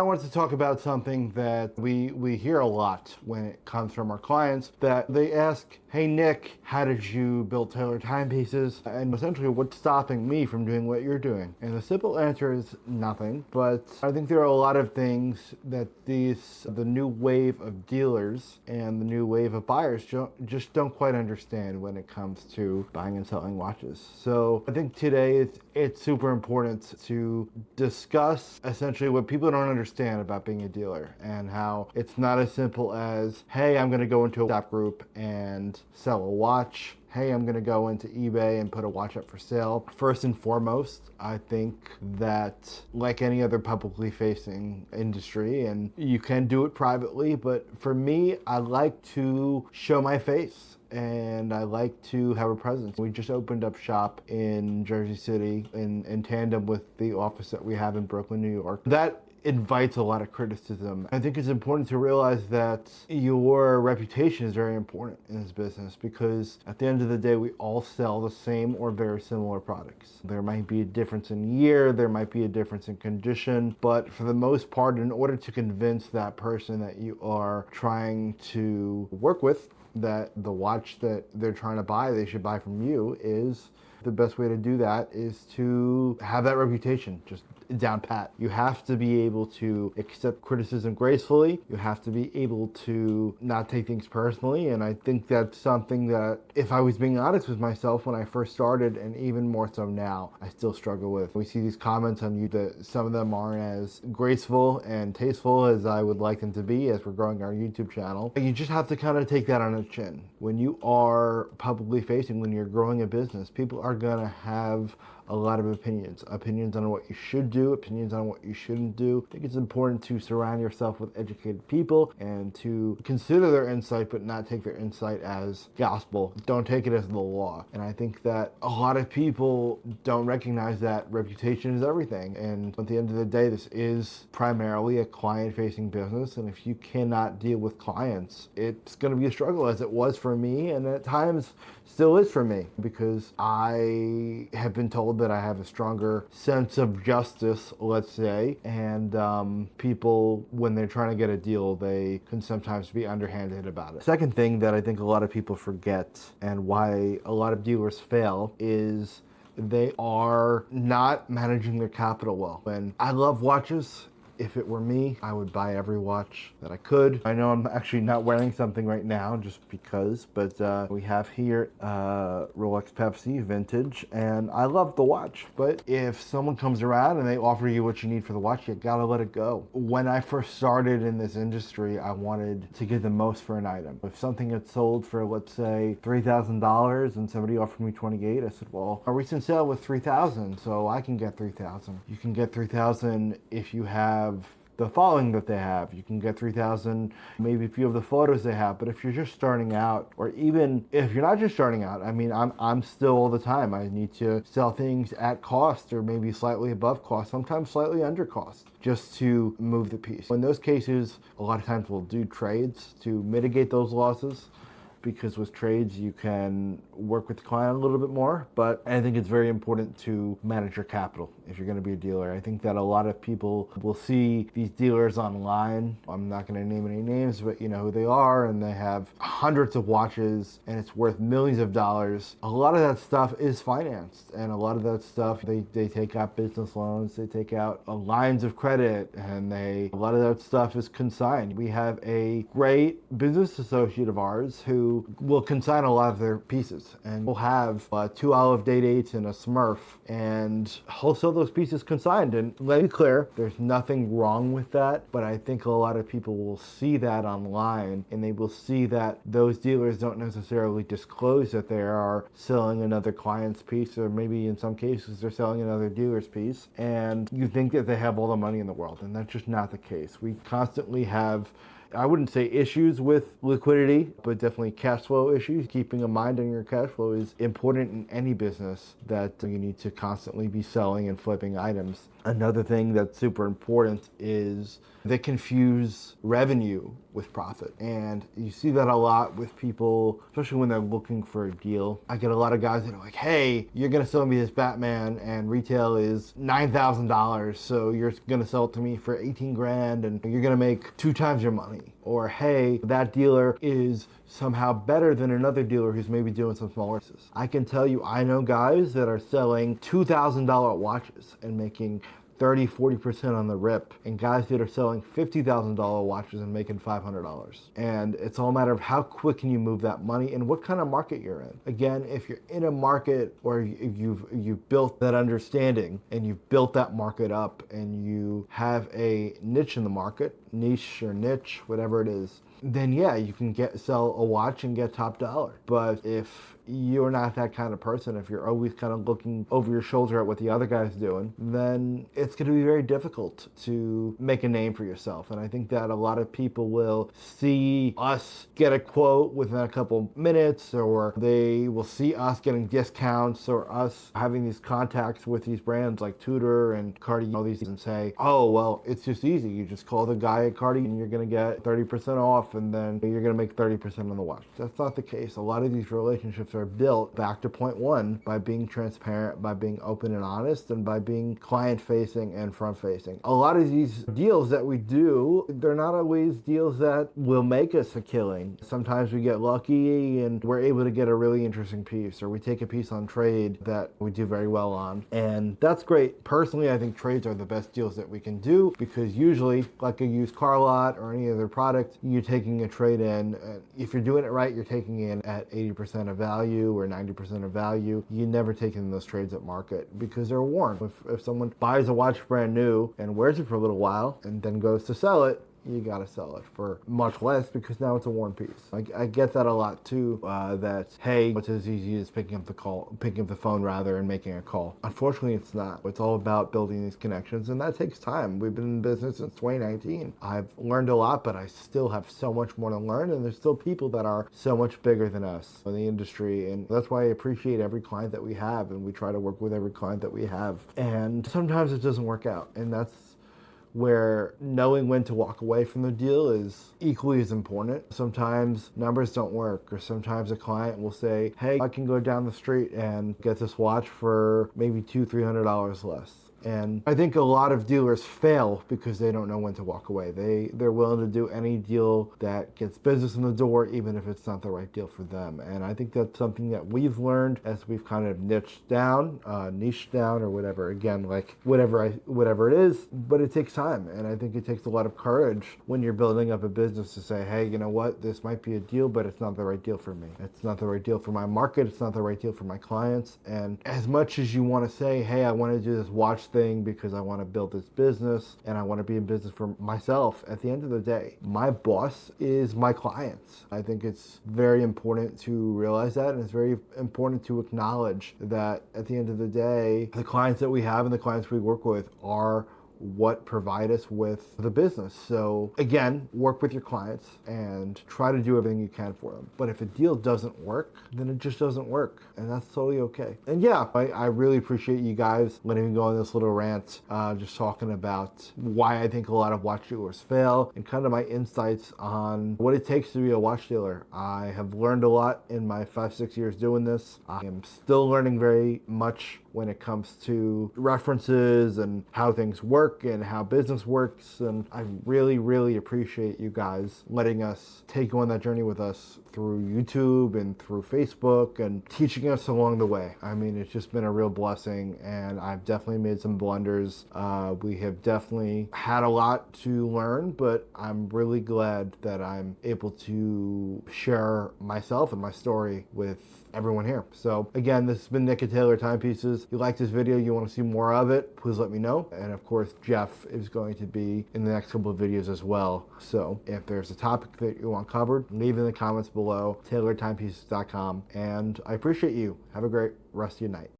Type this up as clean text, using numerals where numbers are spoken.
I wanted to talk about something that we hear a lot when it comes from our clients, that they ask, hey Nick, how did you build tailored timepieces? And essentially, what's stopping me from doing what you're doing? And the simple answer is nothing, but I think there are a lot of things that the new wave of dealers and the new wave of buyers just don't quite understand when it comes to buying and selling watches. So I think today it's super important to discuss essentially what people don't understand about being a dealer, and how it's not as simple as, hey, I'm going to go into a WhatsApp group and sell a watch. Hey, I'm going to go into eBay and put a watch up for sale. First and foremost, I think that like any other publicly facing industry, and you can do it privately, but for me, I like to show my face and I like to have a presence. We just opened up shop in Jersey City in tandem with the office that we have in Brooklyn, New York. That invites a lot of criticism. I think it's important to realize that your reputation is very important in this business, because at the end of the day, we all sell the same or very similar products. There might be a difference in year, there might be a difference in condition, but for the most part, in order to convince that person that you are trying to work with, that the watch that they're trying to buy, they should buy from you, is the best way to do that is to have that reputation just down pat. You have to be able to accept criticism gracefully. You have to be able to not take things personally. And I think that's something that, if I was being honest with myself when I first started, and even more so now, I still struggle with. We see these comments on YouTube, some of them aren't as graceful and tasteful as I would like them to be as we're growing our YouTube channel. You just have to kind of take that on the chin. When you are publicly facing, when you're growing a business, people are gonna have a lot of opinions on what you should do, opinions on what you shouldn't do. I think it's important to surround yourself with educated people and to consider their insight, but not take their insight as gospel. Don't take it as the law. And I think that a lot of people don't recognize that reputation is everything. And at the end of the day, this is primarily a client-facing business. And if you cannot deal with clients, it's going to be a struggle, as it was for me, and at times still is for me, because I have been told that I have a stronger sense of justice, let's say, and people, when they're trying to get a deal, they can sometimes be underhanded about it. Second thing that I think a lot of people forget, and why a lot of dealers fail, is they are not managing their capital well. And I love watches. If it were me, I would buy every watch that I could. I know I'm actually not wearing something right now just because, but we have here Rolex Pepsi Vintage, and I love the watch. But if someone comes around and they offer you what you need for the watch, you gotta let it go. When I first started in this industry, I wanted to get the most for an item. If something had sold for, let's say, $3,000 and somebody offered me 28, I said, well, our recent sale was 3,000, so I can get 3,000. You can get 3,000 if you have the following that they have. You can get 3,000 maybe if you have the photos they have. But if you're just starting out, or even if you're not just starting out, I mean, I'm still all the time, I need to sell things at cost, or maybe slightly above cost, sometimes slightly under cost, just to move the piece. In those cases, a lot of times we'll do trades to mitigate those losses, because with trades you can work with the client a little bit more. But I think it's very important to manage your capital if you're going to be a dealer. I think that a lot of people will see these dealers online. I'm not going to name any names, but you know who they are, and they have hundreds of watches and it's worth millions of dollars. A lot of that stuff is financed, and a lot of that stuff, they take out business loans, they take out lines of credit, and a lot of that stuff is consigned. We have a great business associate of ours who will consign a lot of their pieces, and we'll have 2 Olive Day-Dates and a Smurf, and he'll sell those pieces consigned. And let me be clear, there's nothing wrong with that, but I think a lot of people will see that online, and they will see that those dealers don't necessarily disclose that they are selling another client's piece, or maybe in some cases they're selling another dealer's piece, and you think that they have all the money in the world, and that's just not the case. We constantly have, I wouldn't say issues with liquidity, but definitely cash flow issues. Keeping a mind on your cash flow is important in any business, that you need to constantly be selling and flipping items. Another thing that's super important is they confuse revenue with profit. And you see that a lot with people, especially when they're looking for a deal. I get a lot of guys that are like, hey, you're going to sell me this Batman and retail is $9,000. So you're going to sell it to me for 18 grand and you're going to make 2 times your money. Or, hey, that dealer is somehow better than another dealer who's maybe doing some smaller pieces. I can tell you, I know guys that are selling $2,000 watches and making 30-40% on the rip, and guys that are selling $50,000 watches and making $500. And it's all a matter of how quick can you move that money and what kind of market you're in. Again, if you're in a market or you've built that understanding and you've built that market up and you have a niche in the market, niche or niche, whatever it is, then yeah, you can sell a watch and get top dollar. But if you're not that kind of person, if you're always kind of looking over your shoulder at what the other guy's doing, then it's going to be very difficult to make a name for yourself. And I think that a lot of people will see us get a quote within a couple minutes, or they will see us getting discounts or us having these contacts with these brands like Tudor and Cartier, all these, and say, oh, well, it's just easy. You just call the guy at Cartier and you're going to get 30% off, and then you're going to make 30% on the watch. That's not the case. A lot of these relationships are built, back to point one, by being transparent, by being open and honest, and by being client-facing and front-facing. A lot of these deals that we do, they're not always deals that will make us a killing. Sometimes we get lucky and we're able to get a really interesting piece, or we take a piece on trade that we do very well on, and that's great. Personally, I think trades are the best deals that we can do, because usually, like a used car lot or any other product, you're taking a trade in. If you're doing it right, you're taking in at 80% of value or 90% of value. You never take in those trades at market because they're worn. If someone buys a watch brand new and wears it for a little while and then goes to sell it, you gotta sell it for much less because now it's a worn piece. I get that a lot too, that, hey, it's as easy as picking up the phone rather, and making a call. Unfortunately, it's not. It's all about building these connections, and that takes time. We've been in business since 2019. I've learned a lot, but I still have so much more to learn, and there's still people that are so much bigger than us in the industry, and that's why I appreciate every client that we have, and we try to work with every client that we have. And sometimes it doesn't work out, and that's where knowing when to walk away from the deal is equally as important. Sometimes numbers don't work, or sometimes a client will say, hey, I can go down the street and get this watch for maybe $200-300 less. And I think a lot of dealers fail because they don't know when to walk away. They're willing to do any deal that gets business in the door, even if it's not the right deal for them. And I think that's something that we've learned as we've kind of niched down, or whatever. Again, like whatever it is, but it takes time. And I think it takes a lot of courage when you're building up a business to say, hey, you know what, this might be a deal, but it's not the right deal for me. It's not the right deal for my market. It's not the right deal for my clients. And as much as you want to say, hey, I want to do this watch thing because I want to build this business and I want to be in business for myself, at the end of the day, my boss is my clients. I think it's very important to realize that, and it's very important to acknowledge that at the end of the day, the clients that we have and the clients we work with are what provide us with the business. So again, work with your clients and try to do everything you can for them. But if a deal doesn't work, then it just doesn't work, and that's totally okay. And yeah, I really appreciate you guys letting me go on this little rant, just talking about why I think a lot of watch dealers fail and kind of my insights on what it takes to be a watch dealer. I have learned a lot in my 5-6 years doing this. I am still learning very much when it comes to references and how things work and how business works. And I really, really appreciate you guys letting us take you on that journey with us through YouTube and through Facebook and teaching us along the way. I mean, it's just been a real blessing, and I've definitely made some blunders. We have definitely had a lot to learn, but I'm really glad that I'm able to share myself and my story with everyone here. So again, this has been Nick at Taylor Timepieces. If you like this video, you want to see more of it, please let me know. And of course, Jeff is going to be in the next couple of videos as well. So if there's a topic that you want covered, leave in the comments below, taylortimepieces.com. And I appreciate you. Have a great rest of your night.